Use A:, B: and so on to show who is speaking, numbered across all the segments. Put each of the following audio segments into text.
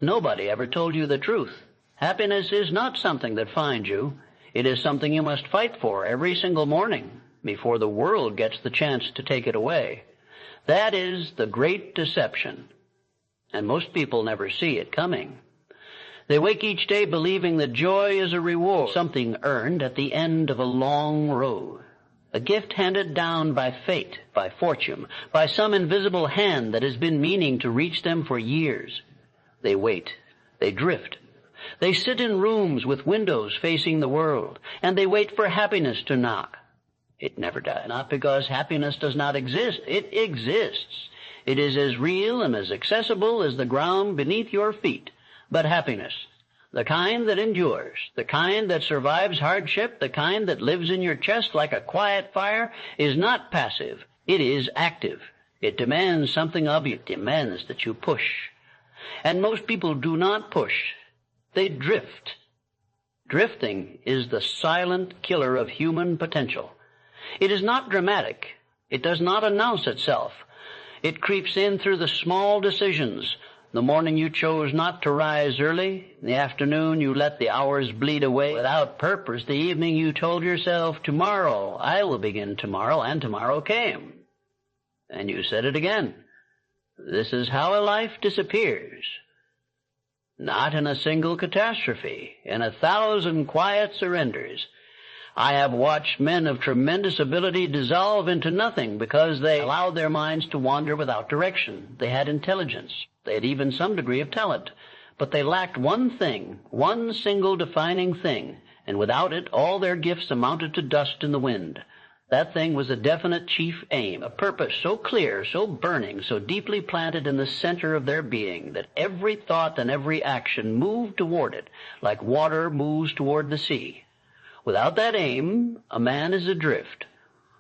A: Nobody ever told you the truth. Happiness is not something that finds you. It is something you must fight for every single morning before the world gets the chance to take it away. That is the great deception. And most people never see it coming. They wake each day believing that joy is a reward, something earned at the end of a long road. A gift handed down by fate, by fortune, by some invisible hand that has been meaning to reach them for years. They wait. They drift. They sit in rooms with windows facing the world, and they wait for happiness to knock. It never does. Not because happiness does not exist. It exists. It is as real and as accessible as the ground beneath your feet. But happiness, the kind that endures, the kind that survives hardship, the kind that lives in your chest like a quiet fire, is not passive. It is active. It demands something of you. It demands that you push. And most people do not push. They drift. Drifting is the silent killer of human potential. It is not dramatic. It does not announce itself. It creeps in through the small decisions. The morning you chose not to rise early, in the afternoon you let the hours bleed away without purpose, the evening you told yourself, tomorrow, I will begin tomorrow, and tomorrow came. And you said it again. This is how a life disappears. Not in a single catastrophe, in 1,000 quiet surrenders. I have watched men of tremendous ability dissolve into nothing because they allowed their minds to wander without direction. They had intelligence. They had even some degree of talent. But they lacked one thing, one single defining thing, and without it all their gifts amounted to dust in the wind. That thing was a definite chief aim, a purpose so clear, so burning, so deeply planted in the center of their being that every thought and every action moved toward it, like water moves toward the sea. Without that aim, a man is adrift.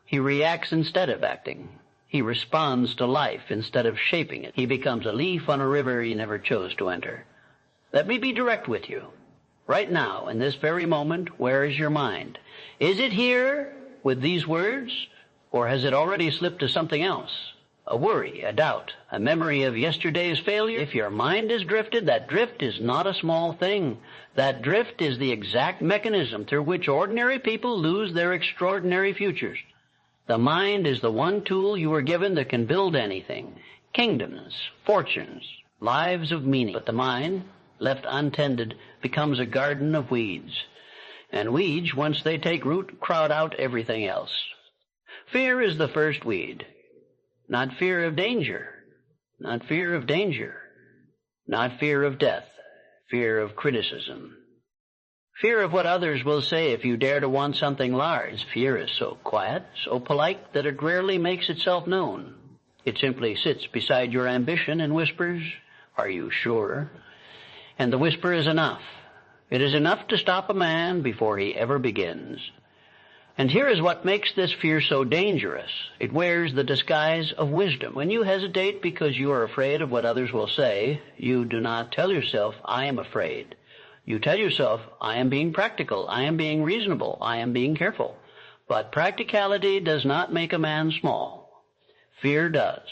A: He reacts instead of acting. He responds to life instead of shaping it. He becomes a leaf on a river he never chose to enter. Let me be direct with you. Right now, in this very moment, where is your mind? Is it here with these words, or has it already slipped to something else? A worry, a doubt, a memory of yesterday's failure? If your mind is drifted, that drift is not a small thing. That drift is the exact mechanism through which ordinary people lose their extraordinary futures. The mind is the one tool you were given that can build anything. Kingdoms, fortunes, lives of meaning. But the mind, left untended, becomes a garden of weeds. And weeds, once they take root, crowd out everything else. Fear is the first weed. Not fear of danger. Not fear of danger. Not fear of death. Fear of criticism. Fear of what others will say if you dare to want something large. Fear is so quiet, so polite, that it rarely makes itself known. It simply sits beside your ambition and whispers, "Are you sure?" And the whisper is enough. It is enough to stop a man before he ever begins. And here is what makes this fear so dangerous. It wears the disguise of wisdom. When you hesitate because you are afraid of what others will say, you do not tell yourself, "I am afraid." You tell yourself, "I am being practical, I am being reasonable, I am being careful." But practicality does not make a man small. Fear does.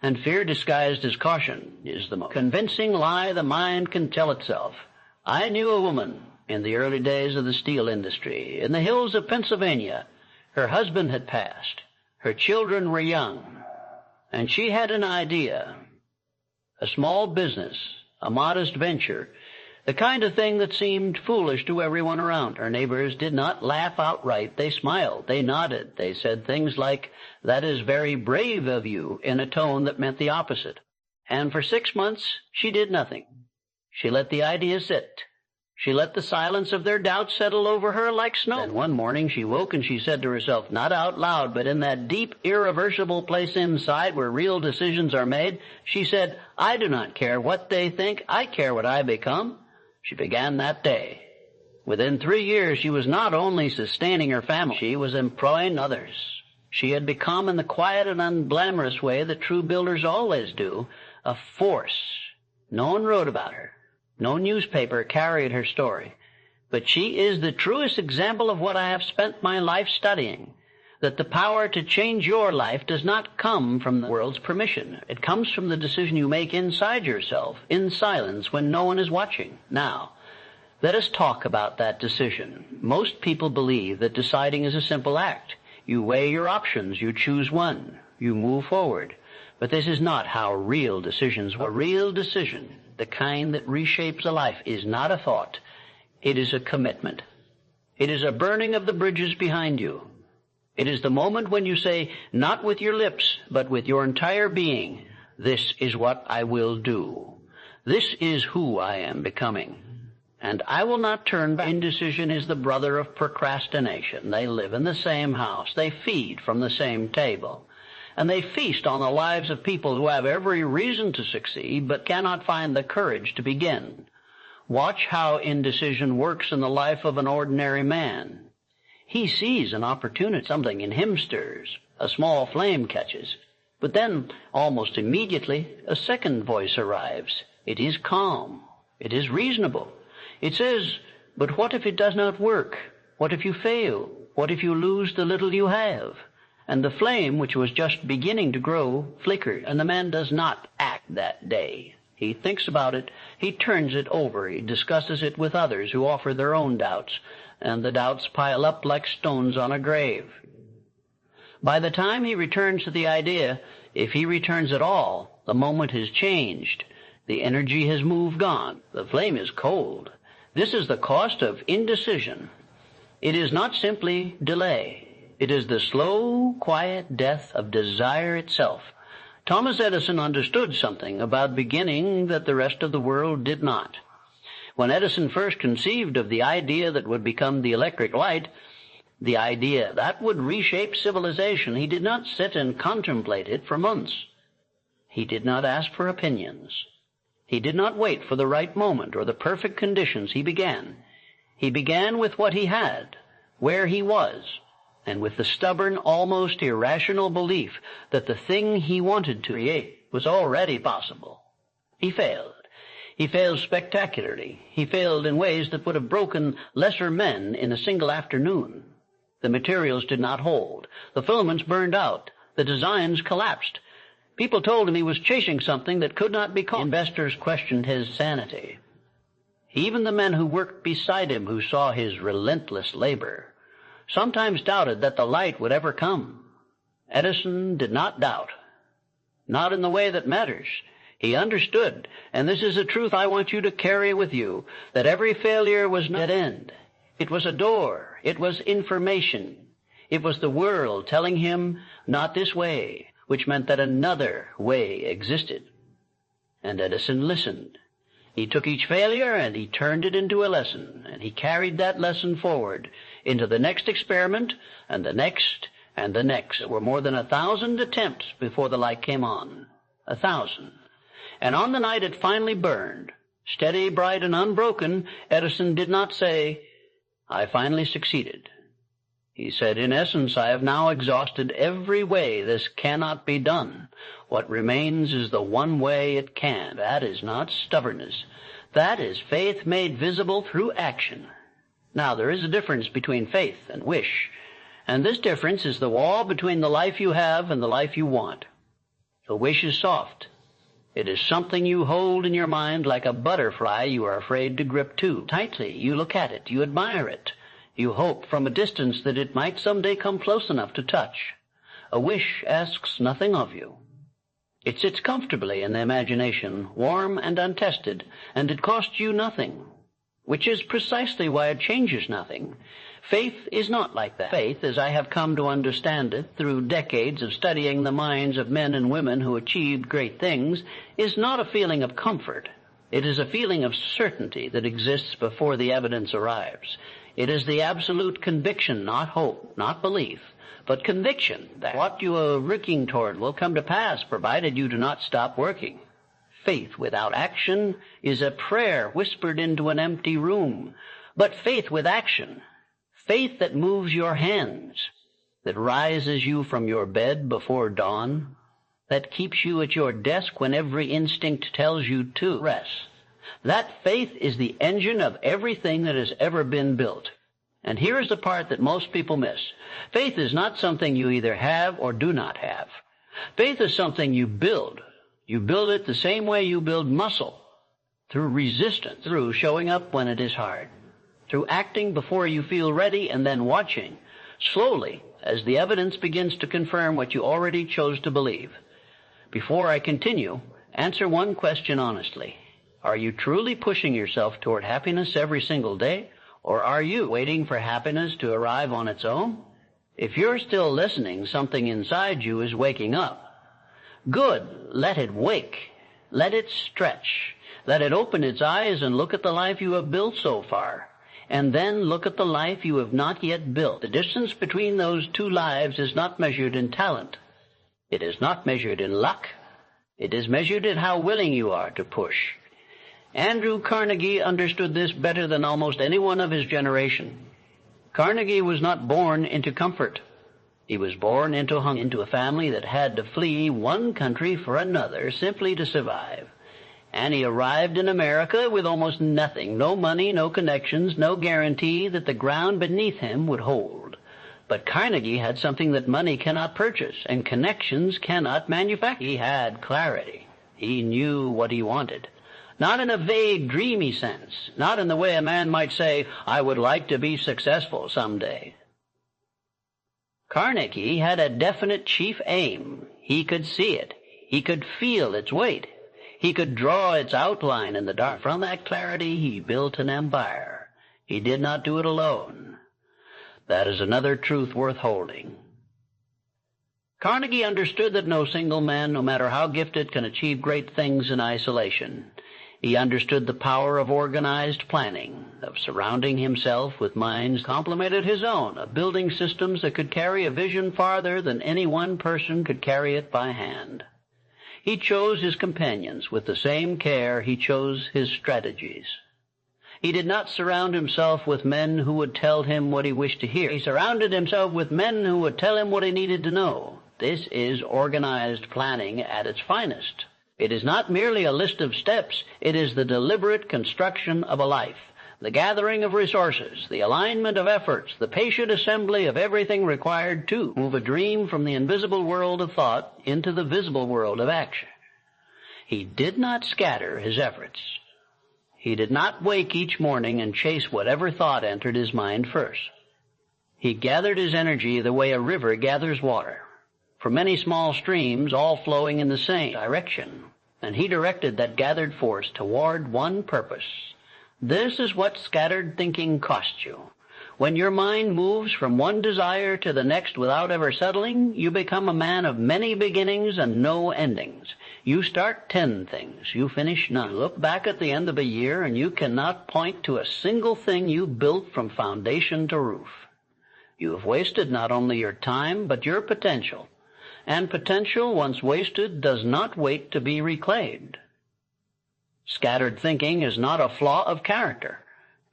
A: And fear disguised as caution is the most convincing lie the mind can tell itself. I knew a woman in the early days of the steel industry in the hills of Pennsylvania. Her husband had passed. Her children were young. And she had an idea, a small business, a modest venture, the kind of thing that seemed foolish to everyone around. Her neighbors did not laugh outright. They smiled. They nodded. They said things like, "That is very brave of you," in a tone that meant the opposite. And for 6 months, she did nothing. She let the idea sit. She let the silence of their doubts settle over her like snow. Then one morning she woke and she said to herself, not out loud, but in that deep, irreversible place inside where real decisions are made, she said, "I do not care what they think. I care what I become." She began that day. Within 3 years, she was not only sustaining her family, she was employing others. She had become, in the quiet and unglamorous way that true builders always do, a force. No one wrote about her. No newspaper carried her story. But she is the truest example of what I have spent my life studying. that the power to change your life does not come from the world's permission. It comes from the decision you make inside yourself, in silence, when no one is watching. Now, let us talk about that decision. Most people believe that deciding is a simple act. You weigh your options, you choose one, you move forward. But this is not how real decisions work. A real decision, the kind that reshapes a life, is not a thought. It is a commitment. It is a burning of the bridges behind you. It is the moment when you say, not with your lips, but with your entire being, this is what I will do. This is who I am becoming. And I will not turn back. Indecision is the brother of procrastination. They live in the same house. They feed from the same table. And they feast on the lives of people who have every reason to succeed, but cannot find the courage to begin. Watch how indecision works in the life of an ordinary man. He sees an opportunity, something in him stirs, a small flame catches. But then, almost immediately, a second voice arrives. It is calm. It is reasonable. It says, but what if it does not work? What if you fail? What if you lose the little you have? And the flame, which was just beginning to grow, flickers, and the man does not act that day. He thinks about it, he turns it over, he discusses it with others who offer their own doubts, and the doubts pile up like stones on a grave. By the time he returns to the idea, if he returns at all, the moment has changed. The energy has moved on. The flame is cold. This is the cost of indecision. It is not simply delay. It is the slow, quiet death of desire itself. Thomas Edison understood something about beginning that the rest of the world did not. When Edison first conceived of the idea that would become the electric light, the idea that would reshape civilization, he did not sit and contemplate it for months. He did not ask for opinions. He did not wait for the right moment or the perfect conditions. He began. He began with what he had, where he was, and with the stubborn, almost irrational belief that the thing he wanted to create was already possible. He failed. He failed spectacularly. He failed in ways that would have broken lesser men in a single afternoon. The materials did not hold. The filaments burned out. The designs collapsed. People told him he was chasing something that could not be caught. Investors questioned his sanity. Even the men who worked beside him, who saw his relentless labor, sometimes doubted that the light would ever come. Edison did not doubt. Not in the way that matters. He understood, and this is a truth I want you to carry with you, that every failure was not an end. It was a door. It was information. It was the world telling him, not this way, which meant that another way existed. And Edison listened. He took each failure and he turned it into a lesson, and he carried that lesson forward into the next experiment and the next and the next. There were more than 1,000 attempts before the light came on. 1,000. And on the night it finally burned, steady, bright, and unbroken, Edison did not say, I finally succeeded. He said, in essence, I have now exhausted every way this cannot be done. What remains is the one way it can. That is not stubbornness. That is faith made visible through action. Now, there is a difference between faith and wish, and this difference is the wall between the life you have and the life you want. The wish is soft. It is something you hold in your mind like a butterfly you are afraid to grip too tightly. You look at it. You admire it. You hope from a distance that it might someday come close enough to touch. A wish asks nothing of you. It sits comfortably in the imagination, warm and untested, and it costs you nothing, which is precisely why it changes nothing. Faith is not like that. Faith, as I have come to understand it through decades of studying the minds of men and women who achieved great things, is not a feeling of comfort. It is a feeling of certainty that exists before the evidence arrives. It is the absolute conviction, not hope, not belief, but conviction that what you are working toward will come to pass, provided you do not stop working. Faith without action is a prayer whispered into an empty room. But faith with action, faith that moves your hands, that rises you from your bed before dawn, that keeps you at your desk when every instinct tells you to rest. That faith is the engine of everything that has ever been built. And here is the part that most people miss. Faith is not something you either have or do not have. Faith is something you build. You build it the same way you build muscle, through resistance, through showing up when it is hard, through acting before you feel ready and then watching, slowly, as the evidence begins to confirm what you already chose to believe. Before I continue, answer one question honestly. Are you truly pushing yourself toward happiness every single day? Or are you waiting for happiness to arrive on its own? If you're still listening, something inside you is waking up. Good. Let it wake. Let it stretch. Let it open its eyes and look at the life you have built so far. And then look at the life you have not yet built. The distance between those two lives is not measured in talent. It is not measured in luck. It is measured in how willing you are to push. Andrew Carnegie understood this better than almost anyone of his generation. Carnegie was not born into comfort. He was born into hunger, into a family that had to flee one country for another simply to survive. And he arrived in America with almost nothing, no money, no connections, no guarantee that the ground beneath him would hold. But Carnegie had something that money cannot purchase and connections cannot manufacture. He had clarity. He knew what he wanted. Not in a vague, dreamy sense, not in the way a man might say, I would like to be successful someday. Carnegie had a definite chief aim. He could see it. He could feel its weight. He could draw its outline in the dark. From that clarity, he built an empire. He did not do it alone. That is another truth worth holding. Carnegie understood that no single man, no matter how gifted, can achieve great things in isolation. He understood the power of organized planning, of surrounding himself with minds complemented his own, of building systems that could carry a vision farther than any one person could carry it by hand. He chose his companions with the same care he chose his strategies. He did not surround himself with men who would tell him what he wished to hear. He surrounded himself with men who would tell him what he needed to know. This is organized planning at its finest. It is not merely a list of steps. It is the deliberate construction of a life, the gathering of resources, the alignment of efforts, the patient assembly of everything required to move a dream from the invisible world of thought into the visible world of action. He did not scatter his efforts. He did not wake each morning and chase whatever thought entered his mind first. He gathered his energy the way a river gathers water, from many small streams all flowing in the same direction, and he directed that gathered force toward one purpose. This is what scattered thinking costs you. When your mind moves from one desire to the next without ever settling, you become a man of many beginnings and no endings. You start 10 things, you finish none. You look back at the end of a year and you cannot point to a single thing you built from foundation to roof. You have wasted not only your time, but your potential. And potential, once wasted, does not wait to be reclaimed. Scattered thinking is not a flaw of character.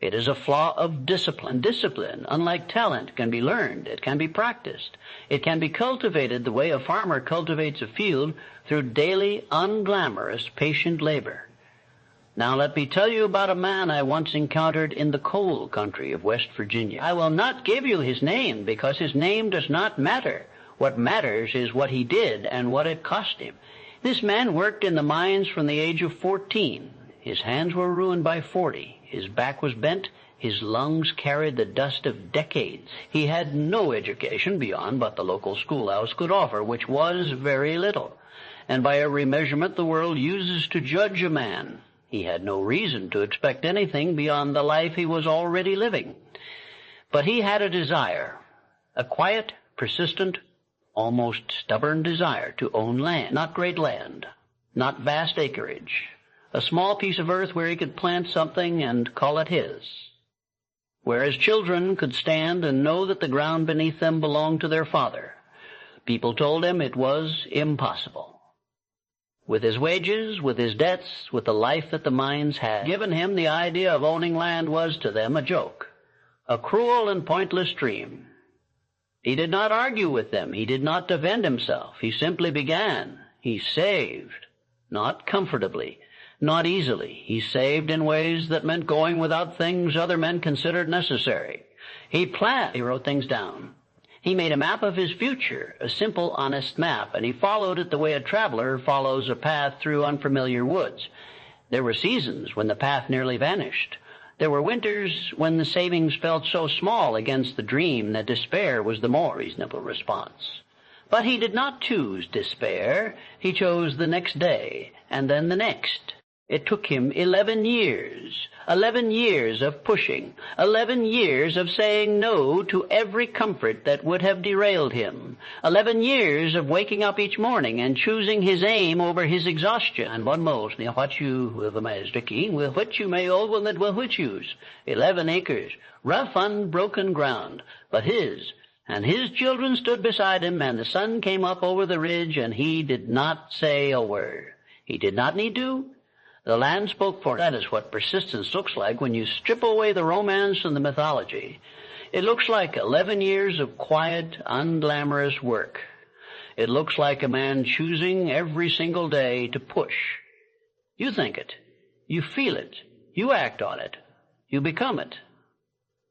A: It is a flaw of discipline. Discipline, unlike talent, can be learned. It can be practiced. It can be cultivated the way a farmer cultivates a field through daily, unglamorous, patient labor. Now let me tell you about a man I once encountered in the coal country of West Virginia. I will not give you his name because his name does not matter. What matters is what he did and what it cost him. This man worked in the mines from the age of 14. His hands were ruined by 40. His back was bent. His lungs carried the dust of decades. He had no education beyond what the local schoolhouse could offer, which was very little. And by every measurement the world uses to judge a man, he had no reason to expect anything beyond the life he was already living. But he had a desire, a quiet, persistent, almost stubborn desire to own land, not great land, not vast acreage, a small piece of earth where he could plant something and call it his, where his children could stand and know that the ground beneath them belonged to their father. People told him it was impossible. With his wages, with his debts, with the life that the mines had given him, the idea of owning land was to them a joke, a cruel and pointless dream. He did not argue with them. He did not defend himself. He simply began. He saved, not comfortably, not easily. He saved in ways that meant going without things other men considered necessary. He wrote things down. He made a map of his future, a simple, honest map, and he followed it the way a traveler follows a path through unfamiliar woods. There were seasons when the path nearly vanished. There were winters when the savings felt so small against the dream that despair was the more reasonable response. But he did not choose despair. He chose the next day, and then the next. It took him 11 years of pushing, 11 years of saying no to every comfort that would have derailed him, 11 years of waking up each morning and choosing his aim over his exhaustion. And one most, what you will the master king, will what you may all will that will which use. 11 acres, rough, unbroken ground, but his. And his children stood beside him, and the sun came up over the ridge, and he did not say a word. He did not need to. The land spoke for him. That is what persistence looks like when you strip away the romance and the mythology. It looks like 11 years of quiet, unglamorous work. It looks like a man choosing every single day to push. You think it. You feel it. You act on it. You become it.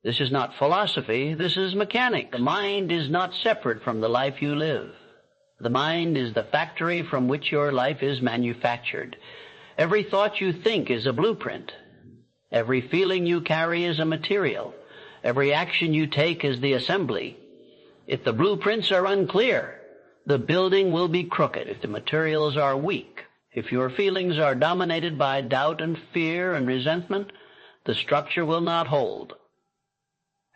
A: This is not philosophy. This is mechanics. The mind is not separate from the life you live. The mind is the factory from which your life is manufactured. Every thought you think is a blueprint. Every feeling you carry is a material. Every action you take is the assembly. If the blueprints are unclear, the building will be crooked. If the materials are weak, if your feelings are dominated by doubt and fear and resentment, the structure will not hold.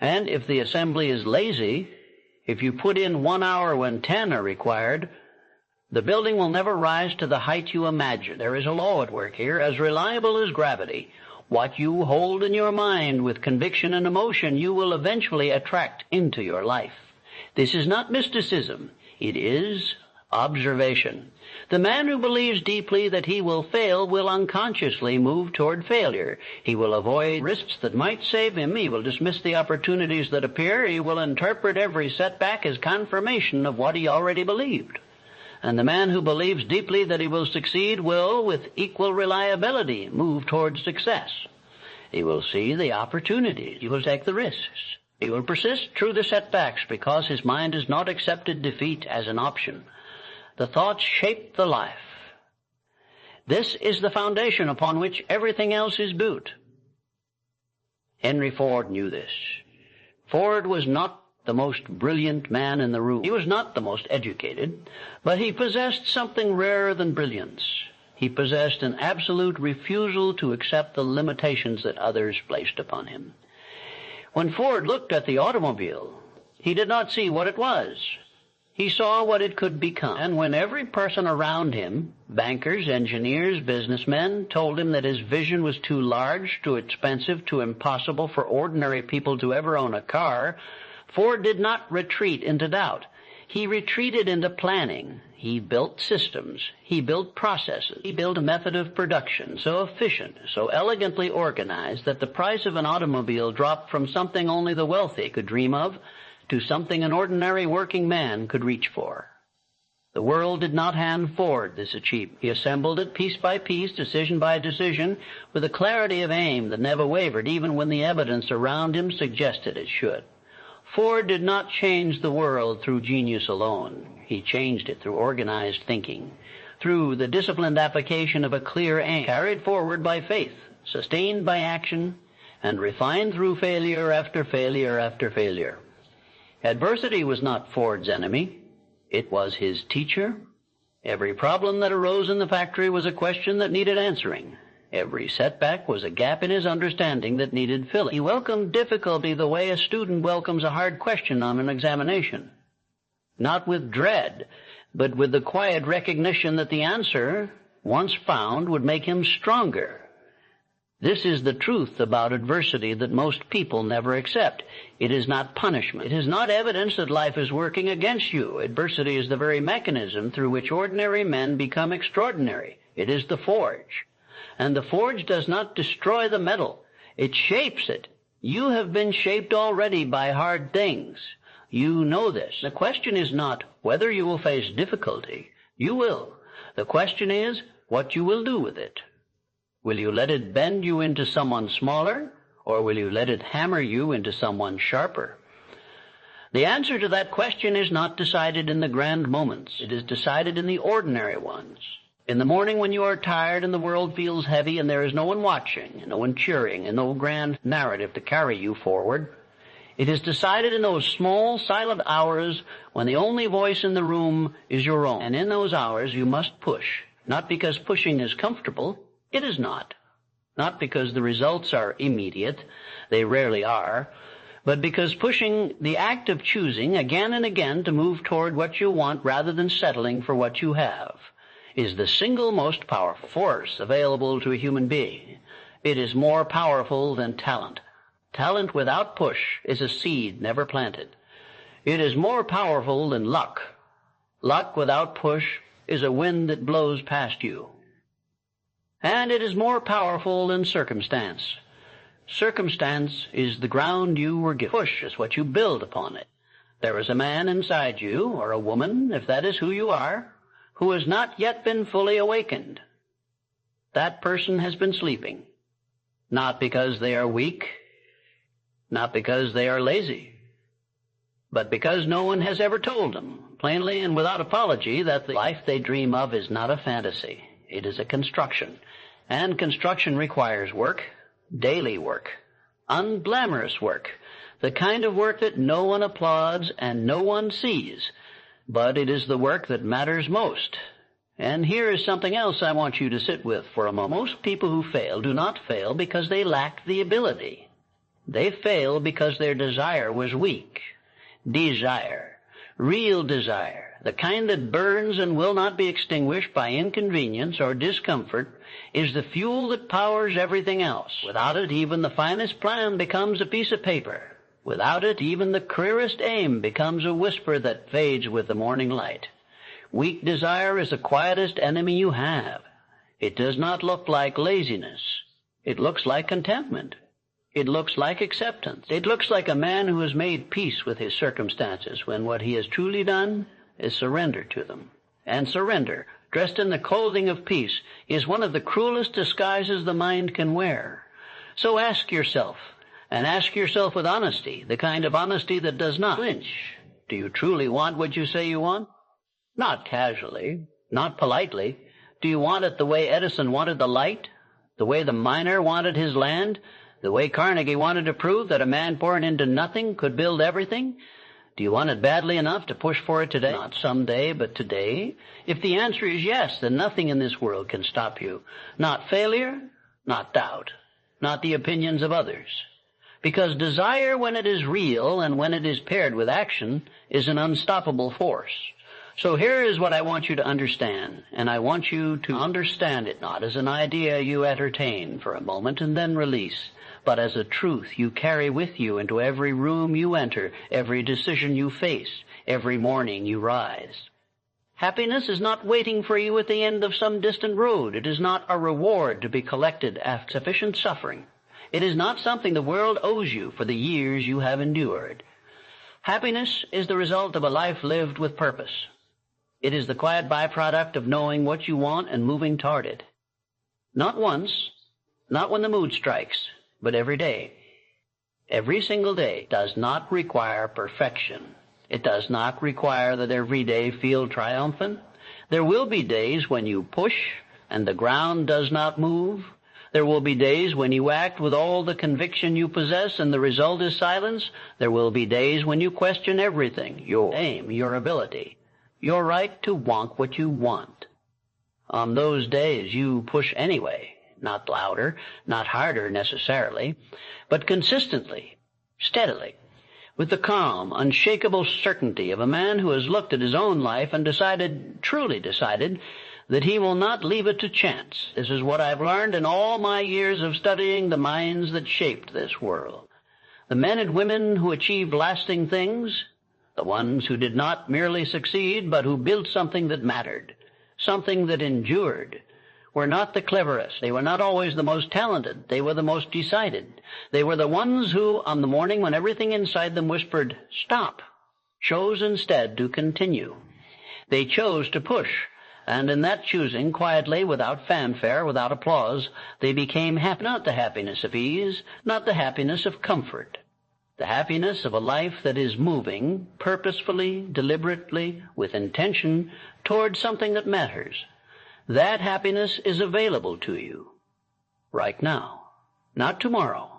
A: And if the assembly is lazy, if you put in 1 hour when 10 are required, the building will never rise to the height you imagine. There is a law at work here, as reliable as gravity. What you hold in your mind with conviction and emotion, you will eventually attract into your life. This is not mysticism. It is observation. The man who believes deeply that he will fail will unconsciously move toward failure. He will avoid risks that might save him. He will dismiss the opportunities that appear. He will interpret every setback as confirmation of what he already believed. And the man who believes deeply that he will succeed will, with equal reliability, move toward success. He will see the opportunities. He will take the risks. He will persist through the setbacks because his mind has not accepted defeat as an option. The thoughts shape the life. This is the foundation upon which everything else is built. Henry Ford knew this. Ford was not the most brilliant man in the room. He was not the most educated, but he possessed something rarer than brilliance. He possessed an absolute refusal to accept the limitations that others placed upon him. When Ford looked at the automobile, he did not see what it was. He saw what it could become. And when every person around him, bankers, engineers, businessmen, told him that his vision was too large, too expensive, too impossible for ordinary people to ever own a car, Ford did not retreat into doubt. He retreated into planning. He built systems. He built processes. He built a method of production so efficient, so elegantly organized that the price of an automobile dropped from something only the wealthy could dream of to something an ordinary working man could reach for. The world did not hand Ford this achievement. He assembled it piece by piece, decision by decision, with a clarity of aim that never wavered, even when the evidence around him suggested it should. Ford did not change the world through genius alone. He changed it through organized thinking, through the disciplined application of a clear aim, carried forward by faith, sustained by action, and refined through failure after failure after failure. Adversity was not Ford's enemy. It was his teacher. Every problem that arose in the factory was a question that needed answering. Every setback was a gap in his understanding that needed filling. He welcomed difficulty the way a student welcomes a hard question on an examination. Not with dread, but with the quiet recognition that the answer, once found, would make him stronger. This is the truth about adversity that most people never accept. It is not punishment. It is not evidence that life is working against you. Adversity is the very mechanism through which ordinary men become extraordinary. It is the forge. And the forge does not destroy the metal. It shapes it. You have been shaped already by hard things. You know this. The question is not whether you will face difficulty. You will. The question is what you will do with it. Will you let it bend you into someone smaller, or will you let it hammer you into someone sharper? The answer to that question is not decided in the grand moments. It is decided in the ordinary ones. In the morning when you are tired and the world feels heavy and there is no one watching, and no one cheering, and no grand narrative to carry you forward, it is decided in those small, silent hours when the only voice in the room is your own. And in those hours you must push, not because pushing is comfortable. It is not. Not because the results are immediate. They rarely are. But because pushing, the act of choosing again and again to move toward what you want rather than settling for what you have, is the single most powerful force available to a human being. It is more powerful than talent. Talent without push is a seed never planted. It is more powerful than luck. Luck without push is a wind that blows past you. And it is more powerful than circumstance. Circumstance is the ground you were given. Push is what you build upon it. There is a man inside you, or a woman, if that is who you are, who has not yet been fully awakened. That person has been sleeping, not because they are weak, not because they are lazy, but because no one has ever told them, plainly and without apology, that the life they dream of is not a fantasy. It is a construction, and construction requires work, daily work, unglamorous work, the kind of work that no one applauds and no one sees, but it is the work that matters most. And here is something else I want you to sit with for a moment. Most people who fail do not fail because they lack the ability. They fail because their desire was weak. Desire, real desire, the kind that burns and will not be extinguished by inconvenience or discomfort, is the fuel that powers everything else. Without it, even the finest plan becomes a piece of paper. Without it, even the clearest aim becomes a whisper that fades with the morning light. Weak desire is the quietest enemy you have. It does not look like laziness. It looks like contentment. It looks like acceptance. It looks like a man who has made peace with his circumstances when what he has truly done is surrender to them. And surrender, dressed in the clothing of peace, is one of the cruelest disguises the mind can wear. So ask yourself, and ask yourself with honesty, the kind of honesty that does not flinch. Do you truly want what you say you want? Not casually, not politely. Do you want it the way Edison wanted the light? The way the miner wanted his land? The way Carnegie wanted to prove that a man born into nothing could build everything? Do you want it badly enough to push for it today? Not someday, but today? If the answer is yes, then nothing in this world can stop you. Not failure, not doubt, not the opinions of others. Because desire, when it is real and when it is paired with action, is an unstoppable force. So here is what I want you to understand, and I want you to understand it not as an idea you entertain for a moment and then release, but as a truth you carry with you into every room you enter, every decision you face, every morning you rise. Happiness is not waiting for you at the end of some distant road. It is not a reward to be collected after sufficient suffering. It is not something the world owes you for the years you have endured. Happiness is the result of a life lived with purpose. It is the quiet byproduct of knowing what you want and moving toward it. Not once, not when the mood strikes, but every day. Every single day does not require perfection. It does not require that every day feel triumphant. There will be days when you push and the ground does not move. There will be days when you act with all the conviction you possess and the result is silence. There will be days when you question everything, your aim, your ability, your right to want what you want. On those days you push anyway, not louder, not harder necessarily, but consistently, steadily, with the calm, unshakable certainty of a man who has looked at his own life and decided, truly decided, that he will not leave it to chance. This is what I've learned in all my years of studying the minds that shaped this world. The men and women who achieved lasting things, the ones who did not merely succeed, but who built something that mattered, something that endured, were not the cleverest. They were not always the most talented. They were the most decided. They were the ones who, on the morning when everything inside them whispered, "Stop," chose instead to continue. They chose to push, And in that choosing, quietly, without fanfare, without applause, they became happy. Not the happiness of ease, not the happiness of comfort. The happiness of a life that is moving, purposefully, deliberately, with intention, toward something that matters. That happiness is available to you right now. Not tomorrow.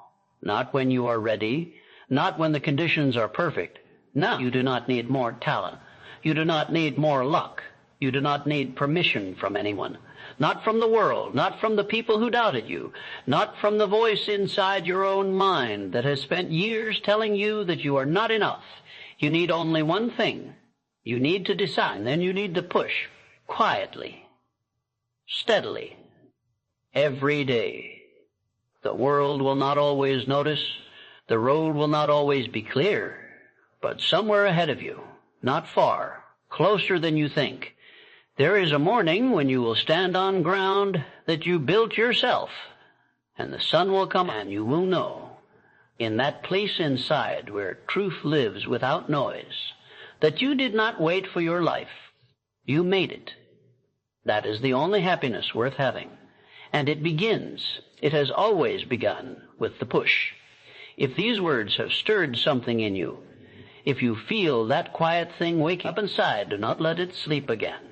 A: Not when you are ready. Not when the conditions are perfect. Now. You do not need more talent. You do not need more luck. You do not need permission from anyone. Not from the world. Not from the people who doubted you. Not from the voice inside your own mind that has spent years telling you that you are not enough. You need only one thing. You need to decide. And then you need to push. Quietly. Steadily. Every day. The world will not always notice. The road will not always be clear. But somewhere ahead of you, not far, closer than you think, there is a morning when you will stand on ground that you built yourself, and the sun will come and you will know, in that place inside where truth lives without noise, that you did not wait for your life. You made it. That is the only happiness worth having. And it begins, it has always begun, with the push. If these words have stirred something in you, if you feel that quiet thing waking up inside, do not let it sleep again.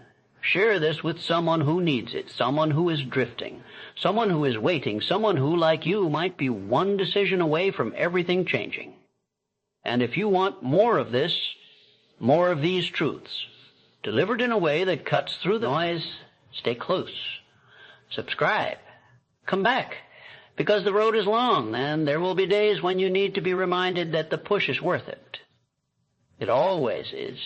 A: Share this with someone who needs it, someone who is drifting, someone who is waiting, someone who, like you, might be one decision away from everything changing. And if you want more of this, more of these truths, delivered in a way that cuts through the noise, stay close. Subscribe. Come back. Because the road is long, and there will be days when you need to be reminded that the push is worth it. It always is.